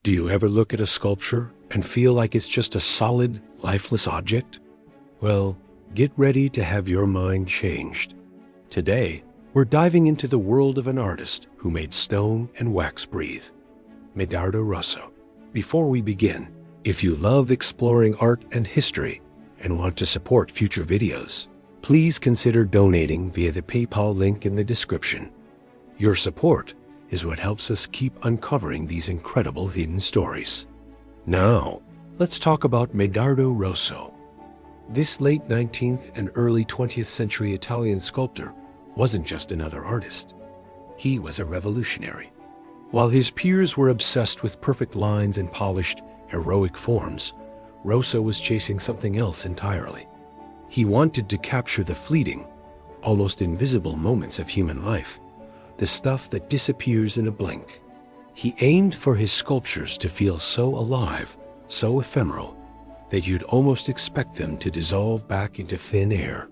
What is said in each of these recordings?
Do you ever look at a sculpture and feel like it's just a solid, lifeless object? Well, get ready to have your mind changed. Today, we're diving into the world of an artist who made stone and wax breathe, Medardo Rosso. Before we begin, if you love exploring art and history and want to support future videos, please consider donating via the PayPal link in the description. Your support is what helps us keep uncovering these incredible hidden stories. Now, let's talk about Medardo Rosso. This late 19th and early 20th century Italian sculptor wasn't just another artist. He was a revolutionary. While his peers were obsessed with perfect lines and polished, heroic forms, Rosso was chasing something else entirely. He wanted to capture the fleeting, almost invisible moments of human life, the stuff that disappears in a blink. He aimed for his sculptures to feel so alive, so ephemeral, that you'd almost expect them to dissolve back into thin air.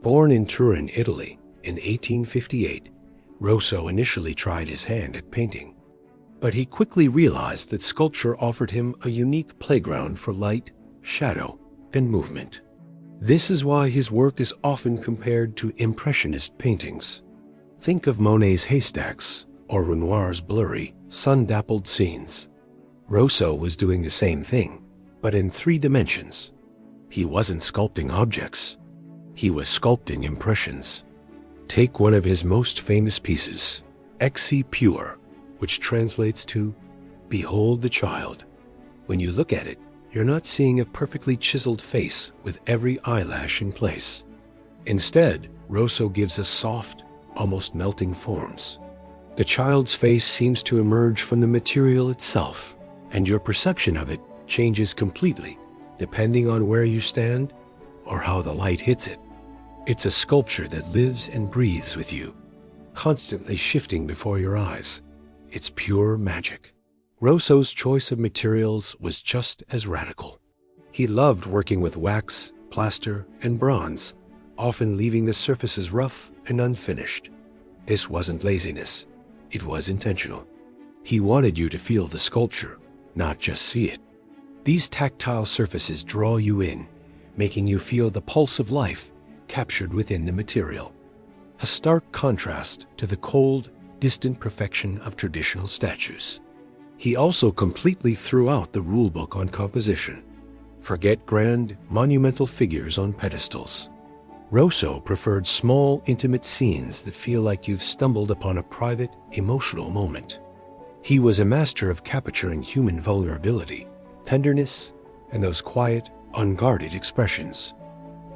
Born in Turin, Italy, in 1858, Rosso initially tried his hand at painting. But he quickly realized that sculpture offered him a unique playground for light, shadow, and movement. This is why his work is often compared to Impressionist paintings. Think of Monet's haystacks or Renoir's blurry, sun-dappled scenes. Rosso was doing the same thing, but in 3 dimensions. He wasn't sculpting objects. He was sculpting impressions. Take one of his most famous pieces, Ecce Pure, which translates to, "Behold the child." When you look at it, you're not seeing a perfectly chiseled face with every eyelash in place. Instead, Rosso gives us soft, almost melting forms. The child's face seems to emerge from the material itself, and your perception of it changes completely, depending on where you stand or how the light hits it. It's a sculpture that lives and breathes with you, constantly shifting before your eyes. It's pure magic. Rosso's choice of materials was just as radical. He loved working with wax, plaster, and bronze, often leaving the surfaces rough and unfinished. This wasn't laziness. It was intentional. He wanted you to feel the sculpture, not just see it. These tactile surfaces draw you in, making you feel the pulse of life captured within the material. A stark contrast to the cold, distant perfection of traditional statues. He also completely threw out the rulebook on composition. Forget grand, monumental figures on pedestals. Rosso preferred small, intimate scenes that feel like you've stumbled upon a private, emotional moment. He was a master of capturing human vulnerability, tenderness, and those quiet, unguarded expressions.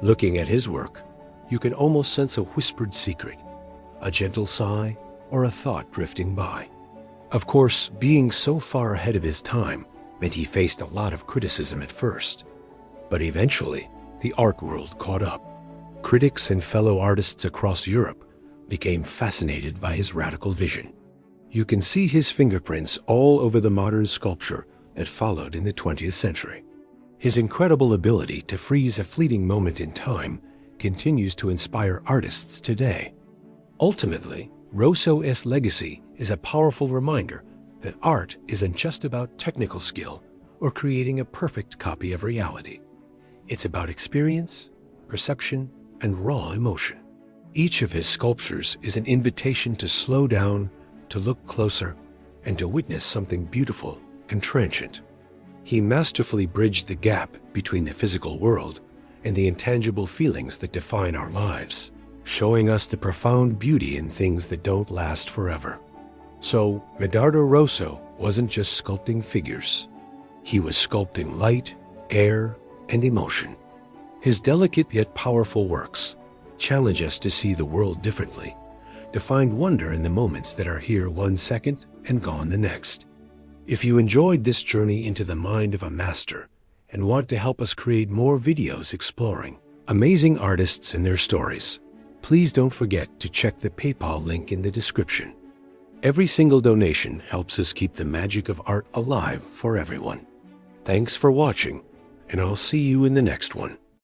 Looking at his work, you can almost sense a whispered secret, a gentle sigh, or a thought drifting by. Of course, being so far ahead of his time meant he faced a lot of criticism at first. But eventually, the art world caught up. Critics and fellow artists across Europe became fascinated by his radical vision. You can see his fingerprints all over the modern sculpture that followed in the 20th century. His incredible ability to freeze a fleeting moment in time continues to inspire artists today. Ultimately, Rosso's legacy is a powerful reminder that art isn't just about technical skill or creating a perfect copy of reality. It's about experience, perception, and raw emotion. Each of his sculptures is an invitation to slow down, to look closer, and to witness something beautiful and transcendent. He masterfully bridged the gap between the physical world and the intangible feelings that define our lives, showing us the profound beauty in things that don't last forever. So, Medardo Rosso wasn't just sculpting figures. He was sculpting light, air, and emotion. His delicate yet powerful works challenge us to see the world differently, to find wonder in the moments that are here one second and gone the next. If you enjoyed this journey into the mind of a master and want to help us create more videos exploring amazing artists and their stories, please don't forget to check the PayPal link in the description. Every single donation helps us keep the magic of art alive for everyone. Thanks for watching, and I'll see you in the next one.